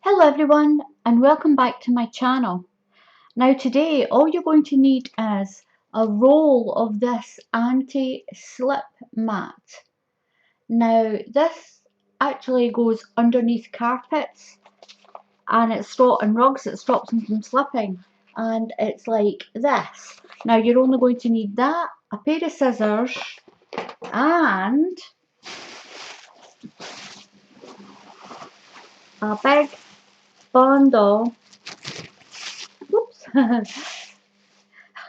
Hello everyone and welcome back to my channel. Now today all you're going to need is a roll of this anti-slip mat. Now this actually goes underneath carpets and and rugs. It stops them from slipping, and it's like this. Now you're only going to need that, a pair of scissors and a big bundle whoops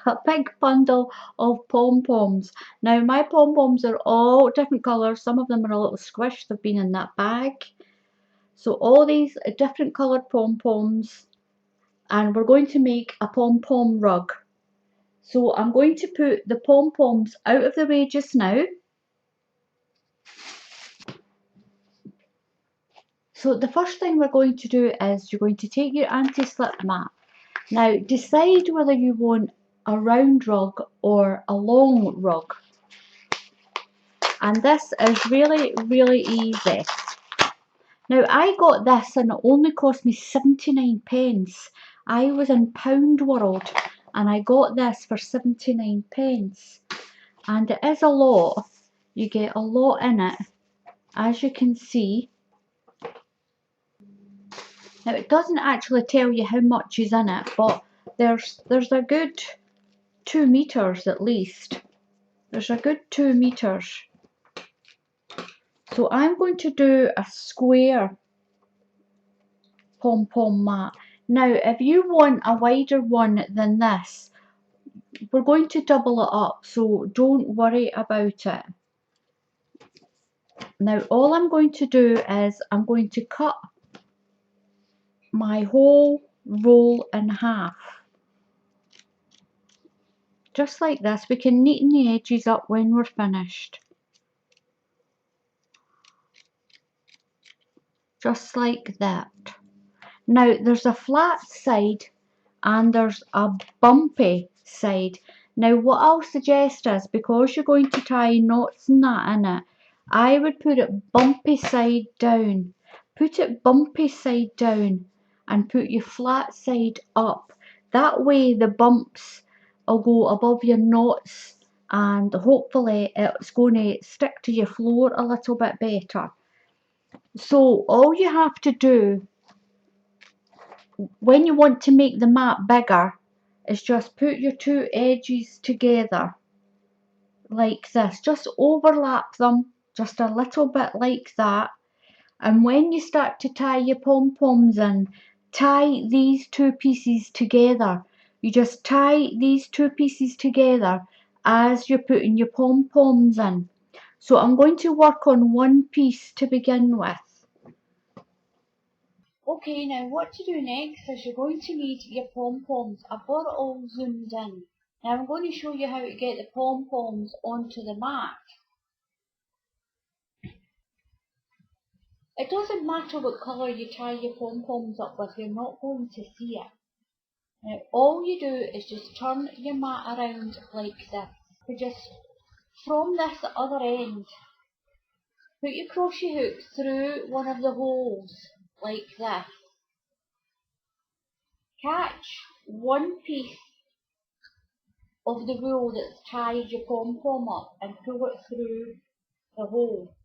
a big bundle of pom-poms. Now my pom-poms are all different colours. Some of them are a little squished. They've been in that bag. So all these different coloured pom-poms, and we're going to make a pom-pom rug. So I'm going to put the pom-poms out of the way just now. So the first thing we're going to do is you're going to take your anti-slip mat. Now decide whether you want a round rug or a long rug. And this is really easy. Now I got this and it only cost me 79 pence. I was in Pound World and I got this for 79 pence. And it is a lot. You get a lot in it, as you can see. Now it doesn't actually tell you how much is in it, but there's a good 2 meters at least. There's a good 2 meters. So I'm going to do a square pom-pom mat. Now if you want a wider one than this, we're going to double it up, so don't worry about it. Now all I'm going to do is I'm going to cut my whole roll in half. Just like this. We can neaten the edges up when we're finished. Just like that. Now there's a flat side and there's a bumpy side. Now what I'll suggest is, because you're going to tie knots and that in it, I would put it bumpy side down. Put it bumpy side down and put your flat side up. That way the bumps will go above your knots and hopefully it's going to stick to your floor a little bit better. So all you have to do when you want to make the mat bigger is just put your two edges together like this. Just overlap them just a little bit like that. And when you start to tie your pom-poms in, tie these two pieces together. You just tie these two pieces together as you're putting your pom-poms in. So I'm going to work on one piece to begin with. Okay, now what to do next is you're going to need your pom-poms. I've got it all zoomed in. Now I'm going to show you how to get the pom-poms onto the mat. It doesn't matter what colour you tie your pom-poms up with, you're not going to see it. Now all you do is just turn your mat around like this. So just from this other end, put your crochet hook through one of the holes like this. Catch one piece of the wool that's tied your pom-pom up and pull it through the hole.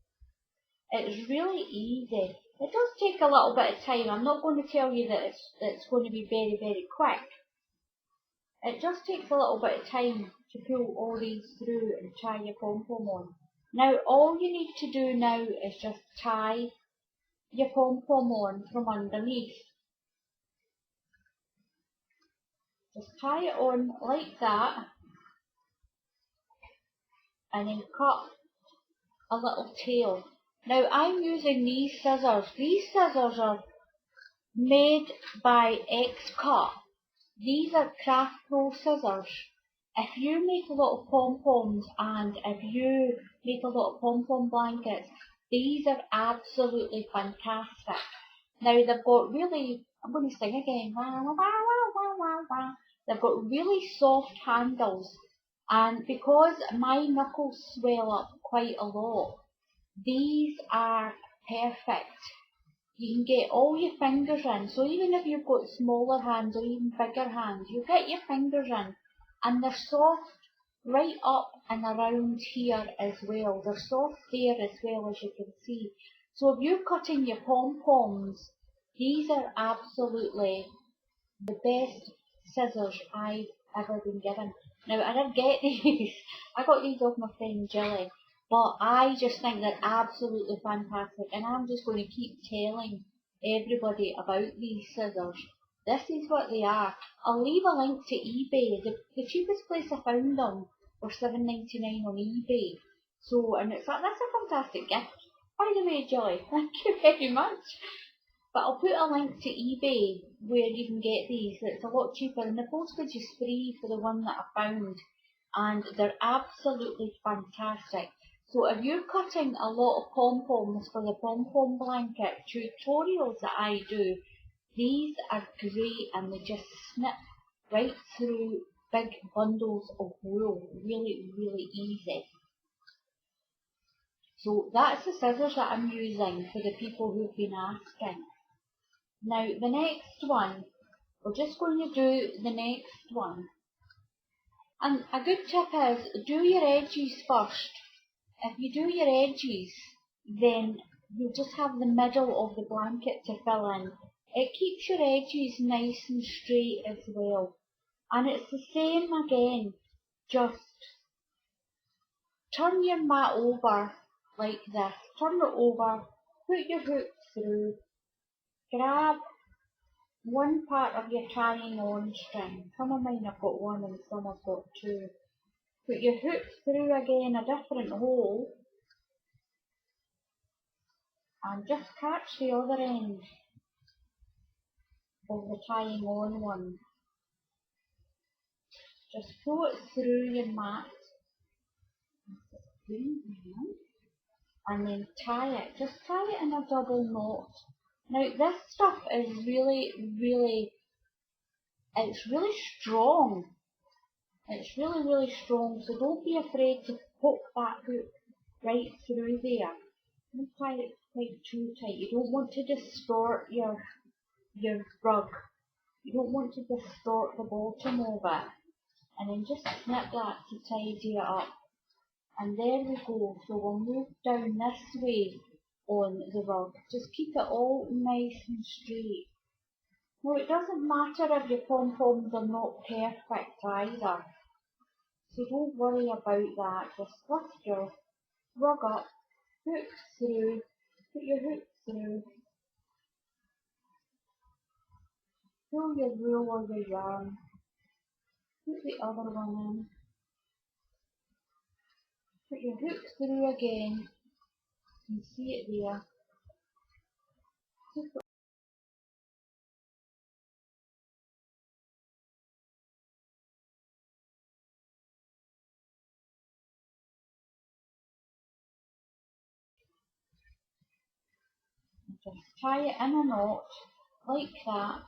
It's really easy. It does take a little bit of time. I'm not going to tell you that it's going to be very quick. It just takes a little bit of time to pull all these through and tie your pom-pom on. Now all you need to do now is just tie your pom-pom on from underneath. Just tie it on like that and then cut a little tail. Now I'm using these scissors. These scissors are made by X-Cut. These are Craft Pro scissors. If you make a lot of pom-poms and if you make a lot of pom-pom blankets, these are absolutely fantastic. Now they've got really, I'm going to sing again. They've got really soft handles, and because my knuckles swell up quite a lot, these are perfect. you can get all your fingers in. So even if you've got smaller hands or even bigger hands, you get your fingers in, and they're soft right up and around here as well. They're soft there as well, as you can see. So if you're cutting your pom-poms, these are absolutely the best scissors I've ever been given. Now, I didn't get these. I got these off my friend Jilly. But I just think they're absolutely fantastic. And I'm just going to keep telling everybody about these scissors. This is what they are. I'll leave a link to eBay. The cheapest place I found them were $7.99 on eBay. So, and that's a fantastic gift. By the way, Jilly, thank you very much. But I'll put a link to eBay where you can get these. It's a lot cheaper, and the postage is free for the one that I found. And they're absolutely fantastic. So if you're cutting a lot of pom-poms for the pom-pom blanket tutorials that I do, these are great, and they just snip right through big bundles of wool. Really, really easy. So that's the scissors that I'm using for the people who've been asking. Now the next one, we're just going to do the next one. And a good tip is, do your edges first. If you do your edges, then you'll just have the middle of the blanket to fill in. It keeps your edges nice and straight as well. And it's the same again, just turn your mat over like this. Turn it over, put your hook through, grab one part of your tying on string. Some of mine have got one and some have got two. Put your hook through again a different hole and just catch the other end of the tying on one. Just pull it through your mat and then tie it. Just tie it in a double knot. Now this stuff is really strong. It's really strong, so don't be afraid to poke that hook right through there. Don't tie it quite too tight. You don't want to distort your rug. You don't want to distort the bottom of it. And then just snip that to tidy it up. And there we go. So we'll move down this way on the rug. Just keep it all nice and straight. Now it doesn't matter if your pom-poms are not perfect either. So don't worry about that. Just lift your rug up, hook through, put your hook through, pull your wool or your yarn, put the other one in, put your hook through again, you can see it there. Just tie it in a knot like that.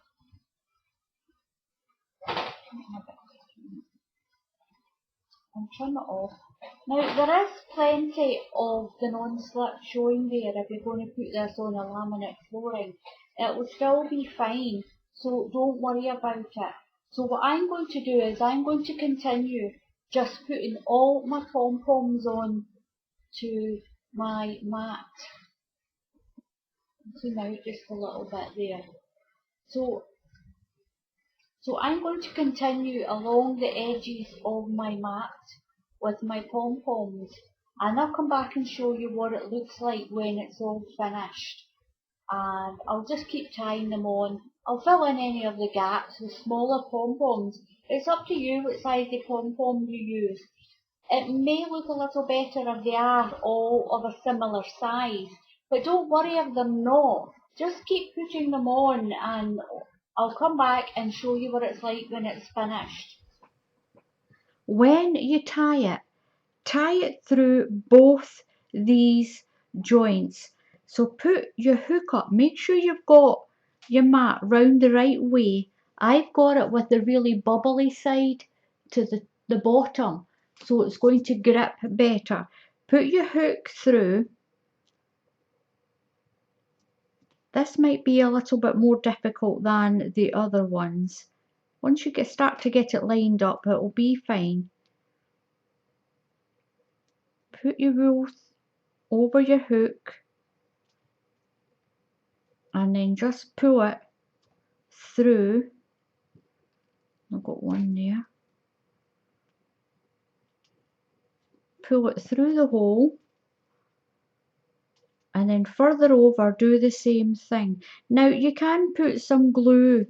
And trim it off. Now there is plenty of the non-slip showing there if you're going to put this on a laminate flooring. It will still be fine, so don't worry about it. So what I'm going to do is I'm going to continue just putting all my pom-poms on to my mat. Zoom out just a little bit there. So I'm going to continue along the edges of my mat with my pom-poms, and I'll come back and show you what it looks like when it's all finished. And I'll just keep tying them on. I'll fill in any of the gaps with smaller pom-poms. It's up to you what size of pom-pom you use. It may look a little better if they are all of a similar size, but don't worry if they're not. Just keep putting them on and I'll come back and show you what it's like when it's finished. When you tie it through both these joints. So put your hook up. Make sure you've got your mat round the right way. I've got it with the really bubbly side to the bottom, so it's going to grip better. Put your hook through This might be a little bit more difficult than the other ones. Once you start to get it lined up, it will be fine. Put your wool over your hook and then just pull it through. I've got one there. Pull it through the hole and then further over do the same thing. Now you can put some glue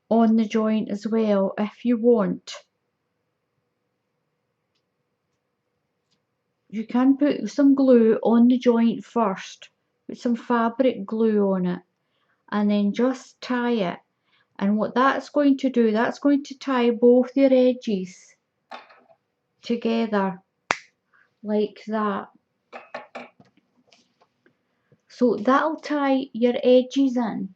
on the joint as well if you want. You can put some glue on the joint first. Put some fabric glue on it and then just tie it. And what that's going to do, that's going to tie both your edges together like that. So that'll tie your edges in.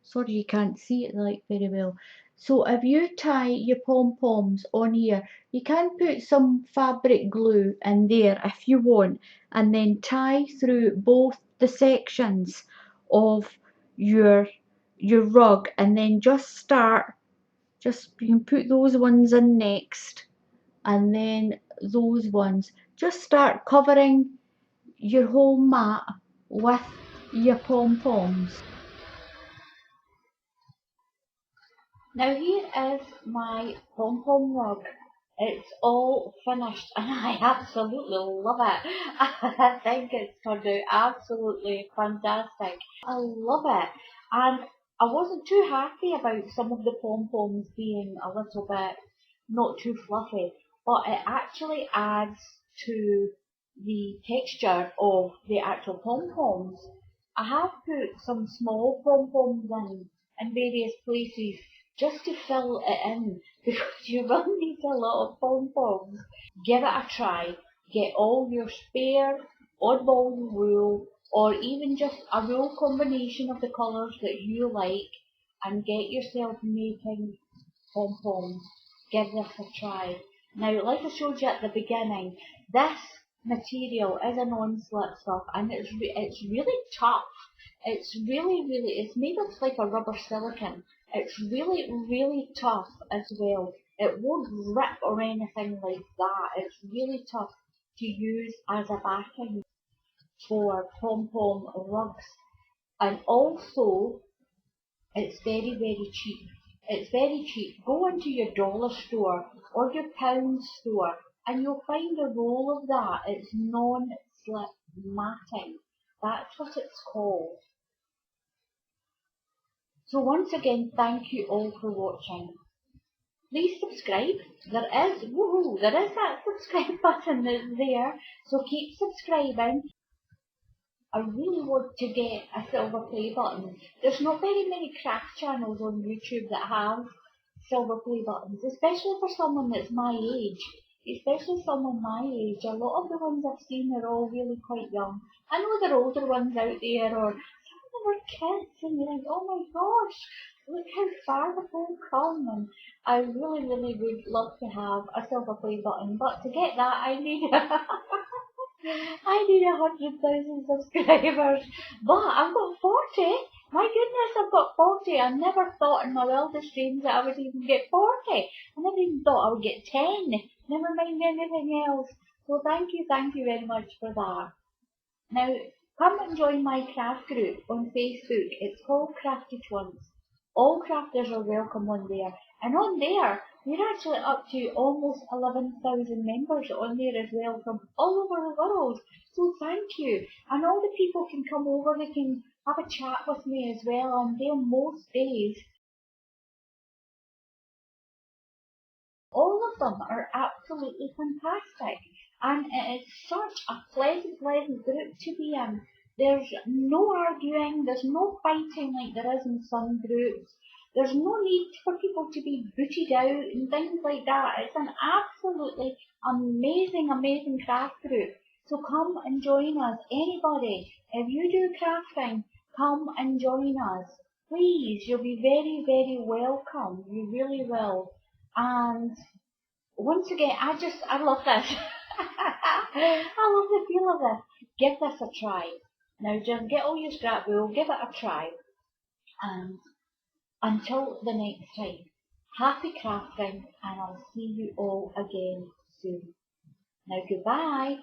Sorry, you can't see it like very well. So if you tie your pom-poms on here, you can put some fabric glue in there if you want, and then tie through both the sections of your rug, and then just you can put those ones in next, and then those ones. Just start covering your whole mat with your pom-poms. Now here is my pom pom rug. It's all finished and I absolutely love it. I think it's turned out absolutely fantastic. I love it. And I wasn't too happy about some of the pom poms being a little bit not too fluffy, but it actually adds to the texture of the actual pom poms. I have put some small pom poms in various places just to fill it in because you will need a lot of pom-poms. Give it a try. Get all your spare oddball wool or even just a wool combination of the colours that you like and get yourself making pom-poms. Give this a try. Now, like I showed you at the beginning, this material is a non-slip stuff and it's really tough. It's it's made of like a rubber silicone. It's really tough as well. It won't rip or anything like that. It's really tough to use as a backing for pom-pom rugs. And also, it's very cheap. It's very cheap. Go into your dollar store or your pound store and you'll find a roll of that. It's non-slip matting. That's what it's called. So once again, thank you all for watching. Please subscribe. There is that subscribe button that's there. So keep subscribing. I really want to get a silver play button. There's not very many craft channels on YouTube that have silver play buttons, especially for someone that's my age. Especially someone my age. A lot of the ones I've seen are all really quite young. I know there are older ones out there, or some of them are kids, and you're like, oh my gosh, look how far they've all come. And I really would love to have a silver play button, but to get that I need I need 100,000 subscribers, but I've got 40. My goodness, I've got 40. I never thought in my wildest dreams that I would even get 40. I never even thought I would get 10. Never mind anything else. So thank you very much for that. Now, come and join my craft group on Facebook. It's called Crafty Twins. All crafters are welcome on there. And on there, we're actually up to almost 11,000 members on there as well from all over the world. So thank you. And all the people can come over, they can have a chat with me as well. I'm there most days. All of them are absolutely fantastic. And it is such a pleasant group to be in. There's no arguing, there's no fighting like there is in some groups. There's no need for people to be booted out and things like that. It's an absolutely amazing craft group. So come and join us. Anybody, if you do crafting, come and join us. Please, you'll be very welcome. You really will. And once again, I love this. I love the feel of this. Give this a try. Now just get all your scrap wool, give it a try. And until the next time, happy crafting, and I'll see you all again soon. Now goodbye.